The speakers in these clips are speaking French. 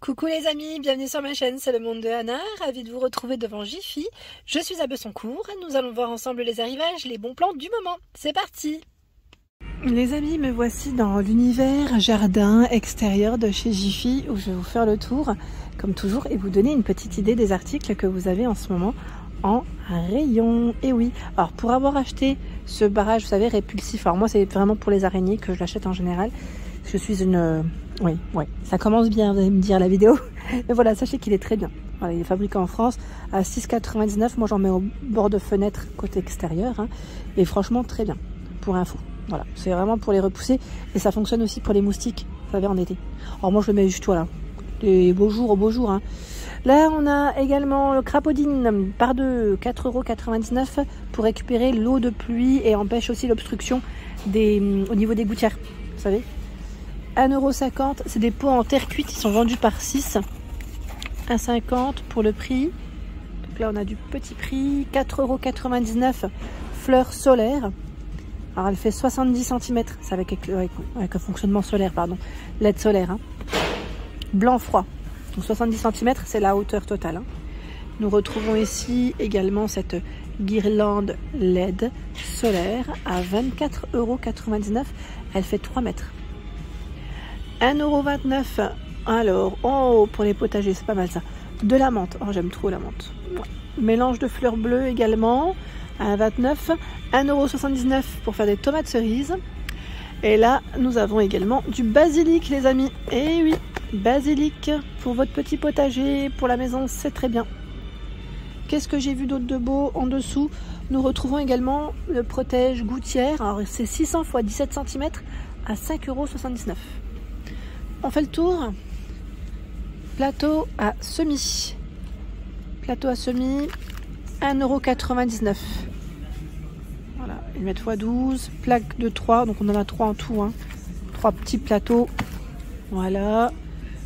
Coucou les amis, bienvenue sur ma chaîne, c'est le monde de Anna, ravie de vous retrouver devant Jiffy. Je suis à Bessancourt et nous allons voir ensemble les arrivages, les bons plans du moment. C'est parti! Les amis, me voici dans l'univers jardin extérieur de chez Jiffy où je vais vous faire le tour, comme toujours, et vous donner une petite idée des articles que vous avez en ce moment en rayon. Et oui, alors pour avoir acheté ce barrage, vous savez, répulsif, alors moi c'est vraiment pour les araignées que je l'achète en général. Je suis une... Oui, ça commence bien, vous allez me dire la vidéo. Mais voilà, sachez qu'il est très bien. Voilà, il est fabriqué en France à 6,99 €. Moi, j'en mets au bord de fenêtre côté extérieur. Hein, et franchement, très bien, pour info. Voilà, c'est vraiment pour les repousser. Et ça fonctionne aussi pour les moustiques, vous savez, en été. Alors moi, je le mets juste, voilà, les beaux jours au beau jour. Hein. Là, on a également le crapaudine par 2, 4,99 € pour récupérer l'eau de pluie et empêche aussi l'obstruction au niveau des gouttières, vous savez. 1,50 €, c'est des pots en terre cuite, ils sont vendus par 6. 1,50 € pour le prix. Donc là on a du petit prix. 4,99 € fleurs solaires. Alors elle fait 70 cm, c'est avec un fonctionnement solaire, pardon. LED solaire. Hein. Blanc froid. Donc 70 cm, c'est la hauteur totale. Hein. Nous retrouvons ici également cette guirlande LED solaire à 24,99 €. Elle fait 3 mètres. 1,29 €. Alors, oh, pour les potagers, c'est pas mal ça. De la menthe. Oh, j'aime trop la menthe. Ouais. Mélange de fleurs bleues également. À 29 €. 1,79 € pour faire des tomates cerises. Et là, nous avons également du basilic, les amis. Et oui, basilic pour votre petit potager, pour la maison, c'est très bien. Qu'est-ce que j'ai vu d'autre de beau en dessous? Nous retrouvons également le protège gouttière. Alors, c'est 600 x 17 cm à 5,79 €. On fait le tour. Plateau à semis. Plateau à semis, 1,99 €. Voilà, 1 m x 12. Plaque de 3, donc on en a 3 en tout. Hein. 3 petits plateaux. Voilà.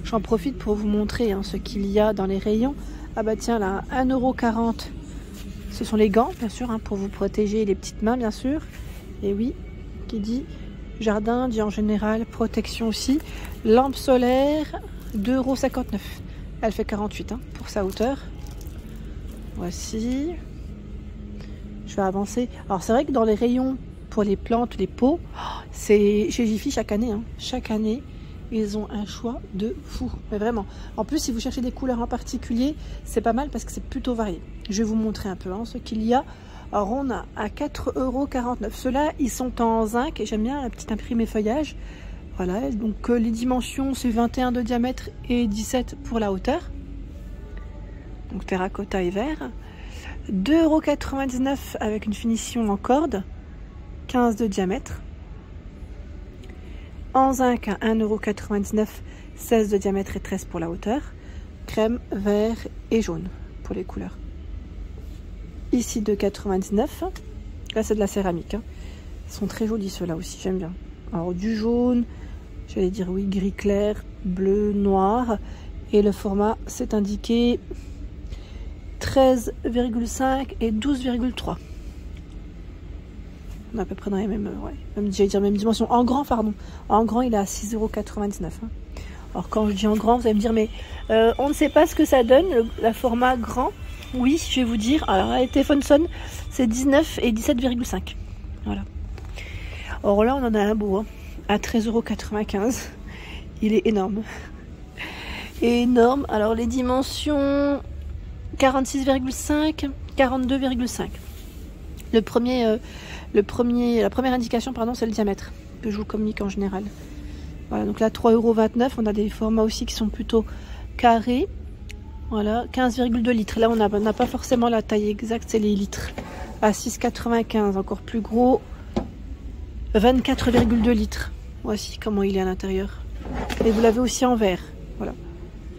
J'en profite pour vous montrer hein, ce qu'il y a dans les rayons. Ah bah tiens là, 1,40 €. Ce sont les gants, bien sûr, hein, pour vous protéger les petites mains, bien sûr. Et oui, qui dit jardin, dit en général protection aussi. Lampe solaire, 2,59 €. Elle fait 48 hein, pour sa hauteur. Voici. Je vais avancer. Alors c'est vrai que dans les rayons pour les plantes, les pots, c'est chez Jiffy chaque année. Hein. Chaque année, ils ont un choix de fou. Mais vraiment. En plus, si vous cherchez des couleurs en particulier, c'est pas mal parce que c'est plutôt varié. Je vais vous montrer un peu hein, ce qu'il y a. Alors on a à 4,49 €. Ceux-là, ils sont en zinc et j'aime bien la petite imprimée feuillage. Voilà, donc les dimensions, c'est 21 de diamètre et 17 pour la hauteur. Donc terracotta et vert. 2,99 € avec une finition en corde. 15 de diamètre. En zinc à 1,99 €. 16 de diamètre et 13 pour la hauteur. Crème, vert et jaune pour les couleurs. Ici 2,99 €. Là c'est de la céramique. Hein. Ils sont très jolis ceux-là aussi, j'aime bien. Alors du jaune, j'allais dire oui, gris clair, bleu, noir. Et le format c'est indiqué 13,5 et 12,3. On est à peu près dans les mêmes, j'allais dire même dimensions. En grand, pardon. En grand, il est à 6,99 €. Hein. Alors quand je dis en grand, vous allez me dire, mais on ne sait pas ce que ça donne, le format grand. Oui, je vais vous dire. Alors, les téléphones sonnent, c'est 19 et 17,5. Voilà. Or là, on en a un beau, hein, à 13,95 €. Il est énorme. Énorme. Alors, les dimensions 46,5, 42,5. La première indication, pardon, c'est le diamètre que je vous communique en général. Voilà, donc là, 3,29 €. On a des formats aussi qui sont plutôt carrés. Voilà, 15,2 litres. Là, on n'a pas forcément la taille exacte, c'est les litres. À 6,95, encore plus gros. 24,2 litres. Voici comment il est à l'intérieur. Et vous l'avez aussi en vert. Voilà.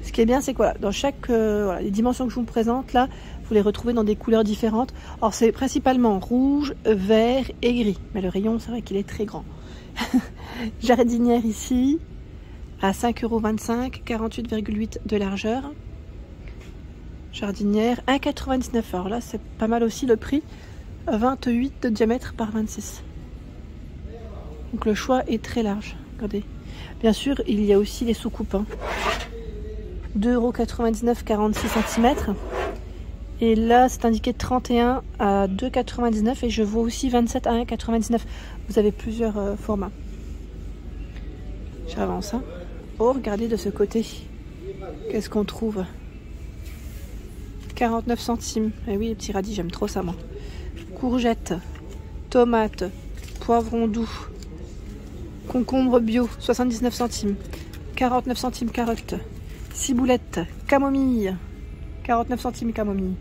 Ce qui est bien, c'est que voilà, dans chaque les dimensions que je vous présente, là, vous les retrouvez dans des couleurs différentes. Alors, c'est principalement rouge, vert et gris. Mais le rayon, c'est vrai qu'il est très grand. Jardinière ici, à 5,25 €, 48,8 de largeur. Jardinière 1,99 €. Alors là, c'est pas mal aussi le prix. 28 de diamètre par 26. Donc le choix est très large. Regardez. Bien sûr, il y a aussi les soucoupes. Hein. 2,99 €, 46 cm. Et là, c'est indiqué 31 à 2,99 € et je vois aussi 27 à 1,99 €. Vous avez plusieurs formats. J'avance. Hein. Oh, regardez de ce côté. Qu'est-ce qu'on trouve? 49 centimes. Eh oui, les petits radis, j'aime trop ça, moi. Courgettes, tomates, poivrons doux, concombre bio, 79 centimes. 49 centimes carottes. Ciboulette, camomille, 49 centimes camomille.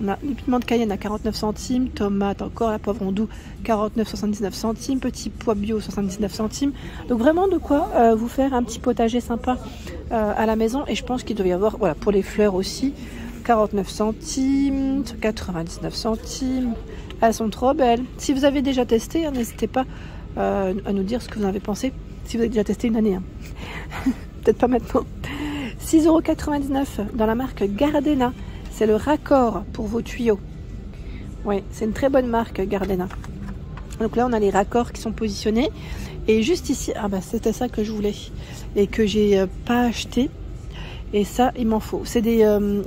On a les piments de Cayenne à 49 centimes, tomates encore, la poivron doux 49,79 centimes, petit pois bio 79 centimes. Donc vraiment de quoi vous faire un petit potager sympa à la maison. Et je pense qu'il doit y avoir, voilà, pour les fleurs aussi, 49 centimes, 99 centimes. Elles sont trop belles. Si vous avez déjà testé, hein, n'hésitez pas à nous dire ce que vous en avez pensé. Si vous avez déjà testé une année, hein. Peut-être pas maintenant. 6,99 € dans la marque Gardena. C'est le raccord pour vos tuyaux. Oui, c'est une très bonne marque Gardena. Donc là, on a les raccords qui sont positionnés. Et juste ici, ah bah c'était ça que je voulais et que j'ai pas acheté. Et ça, il m'en faut. C'est des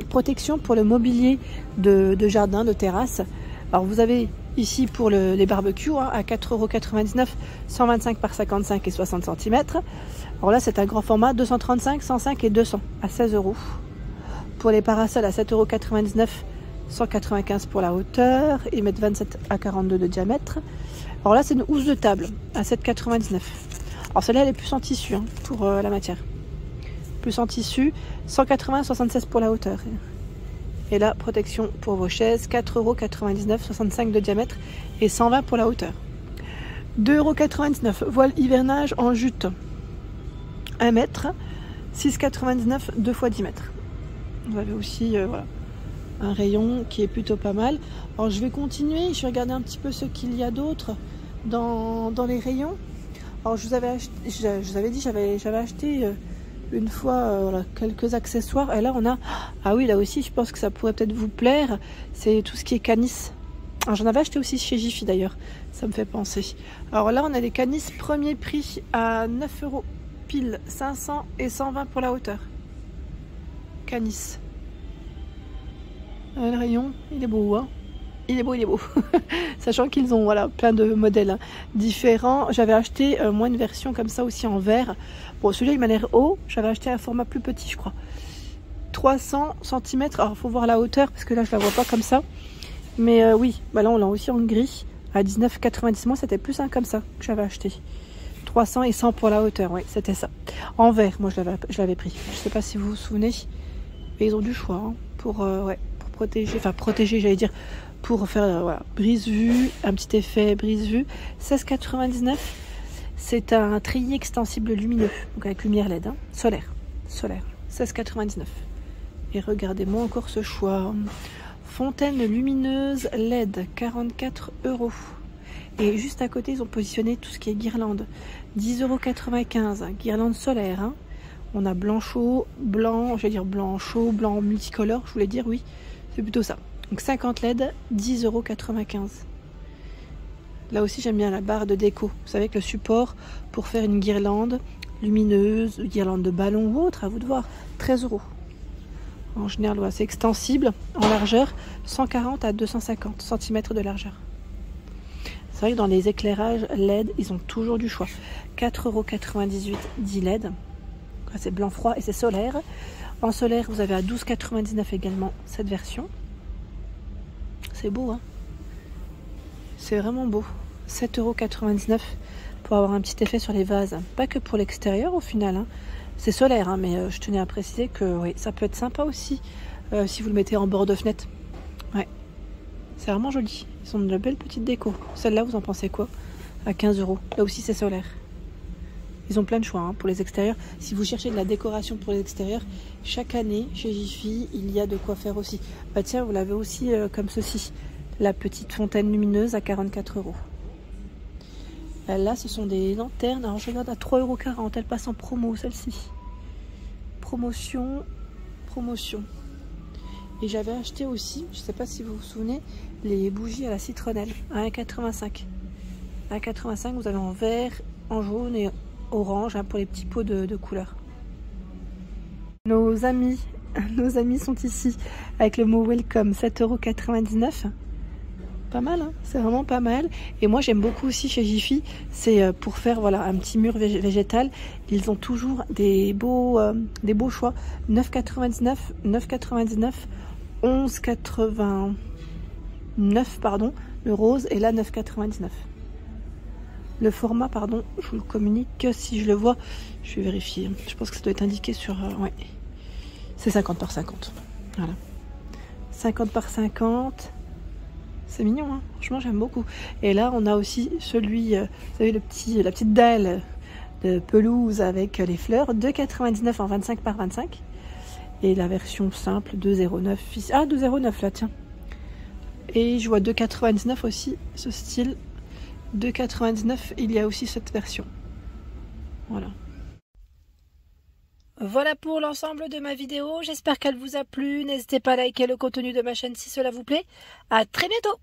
protections pour le mobilier de jardin, de terrasse. Alors vous avez ici pour les barbecues hein, à 4,99 €, 125 par 55 et 60 cm. Alors là, c'est un grand format, 235, 105 et 200 à 16 €. Pour les parasols à 7,99 €, 195 pour la hauteur. Ils mettent 27 à 42 de diamètre. Alors là, c'est une housse de table à 7,99 €. Alors celle-là, elle est plus en tissu hein, pour la matière. Plus en tissu, 180, 76 pour la hauteur. Et là, protection pour vos chaises, 4,99 €, 65 de diamètre et 120 pour la hauteur. 2,99 €, voile hivernage en jute, 1 mètre, 6,99 €, 2 x 10 mètres. Vous avez aussi voilà, un rayon qui est plutôt pas mal. Alors je vais continuer, je vais regarder un petit peu ce qu'il y a d'autre dans les rayons. Alors je vous avais dit, j'avais acheté une fois voilà, quelques accessoires. Et là on a, ah oui là aussi je pense que ça pourrait peut-être vous plaire, c'est tout ce qui est canis. Alors j'en avais acheté aussi chez Jiffy d'ailleurs, ça me fait penser. Alors là on a des canis premier prix à 9 € pile, 500 et 120 pour la hauteur. Canis. Le rayon, il est beau, hein. Il est beau, il est beau. Sachant qu'ils ont voilà, plein de modèles hein, différents. J'avais acheté moi une version comme ça aussi en verre. Bon, celui-là il m'a l'air haut. J'avais acheté un format plus petit, je crois. 300 cm. Alors il faut voir la hauteur parce que là je la vois pas comme ça. Mais oui, bah là on l'a aussi en gris à 19,90 €. Moi c'était plus un comme ça que j'avais acheté. 300 et 100 pour la hauteur, oui, c'était ça. En vert, moi je l'avais pris. Je sais pas si vous vous souvenez. Et ils ont du choix hein, pour, ouais, pour protéger, enfin protéger, j'allais dire, pour faire voilà, brise-vue, un petit effet brise-vue. 16,99 €. C'est un treillis extensible lumineux, donc avec lumière LED, hein, solaire. 16,99 €. Et regardez-moi encore ce choix. Fontaine lumineuse LED, 44 €. Et juste à côté, ils ont positionné tout ce qui est guirlande. 10,95 €, guirlande solaire. Hein. On a blanc chaud, blanc, j'allais dire blanc chaud, blanc multicolore, je voulais dire, oui, c'est plutôt ça. Donc 50 LED, 10,95 €. Là aussi, j'aime bien la barre de déco. Vous savez que le support pour faire une guirlande lumineuse, guirlande de ballon ou autre, à vous de voir, 13 €. En général, voilà, c'est extensible en largeur, 140 à 250 cm de largeur. C'est vrai que dans les éclairages LED, ils ont toujours du choix. 4,98 €, 10 LED. C'est blanc froid et c'est solaire. En solaire, vous avez à 12,99 € également cette version. C'est beau, hein? C'est vraiment beau. 7,99 € pour avoir un petit effet sur les vases. Pas que pour l'extérieur au final. Hein. C'est solaire, hein, mais je tenais à préciser que oui, ça peut être sympa aussi si vous le mettez en bord de fenêtre. Ouais. C'est vraiment joli. Ils ont de belles petites décos. Celle-là, vous en pensez quoi? À 15 €. Là aussi, c'est solaire. Ils ont plein de choix hein, pour les extérieurs. Si vous cherchez de la décoration pour les extérieurs, chaque année, chez Jiffy, il y a de quoi faire aussi. Bah tiens, vous l'avez aussi comme ceci. La petite fontaine lumineuse à 44 €. Là, ce sont des lanternes. Alors, je regarde à 3,40 €. Elle passe en promo, celle-ci. Promotion. Et j'avais acheté aussi, je ne sais pas si vous vous souvenez, les bougies à la citronnelle à 1,85 €. À 1,85 €, vous avez en vert, en jaune et orange hein, pour les petits pots de couleur. Nos amis sont ici avec le mot welcome, 7,99 €. Pas mal, hein, c'est vraiment pas mal. Et moi j'aime beaucoup aussi chez Jiffy, c'est pour faire voilà un petit mur végétal. Ils ont toujours des beaux choix. 9,99 €, 9,99 €, 11,89 pardon, le rose, et là 9,99 €. Le format, pardon, je vous le communique si je le vois. Je vais vérifier. Je pense que ça doit être indiqué sur... ouais. C'est 50 par 50. Voilà. 50 par 50. C'est mignon, hein, franchement j'aime beaucoup. Et là on a aussi celui, vous savez la petite dalle de pelouse avec les fleurs, 2,99 € en 25 par 25. Et la version simple 2,09 €. Ah, 2,09 € là, tiens. Et je vois 2,99 € aussi, ce style. 2,99 €, il y a aussi cette version. Voilà. Voilà pour l'ensemble de ma vidéo. J'espère qu'elle vous a plu. N'hésitez pas à liker le contenu de ma chaîne si cela vous plaît. À très bientôt!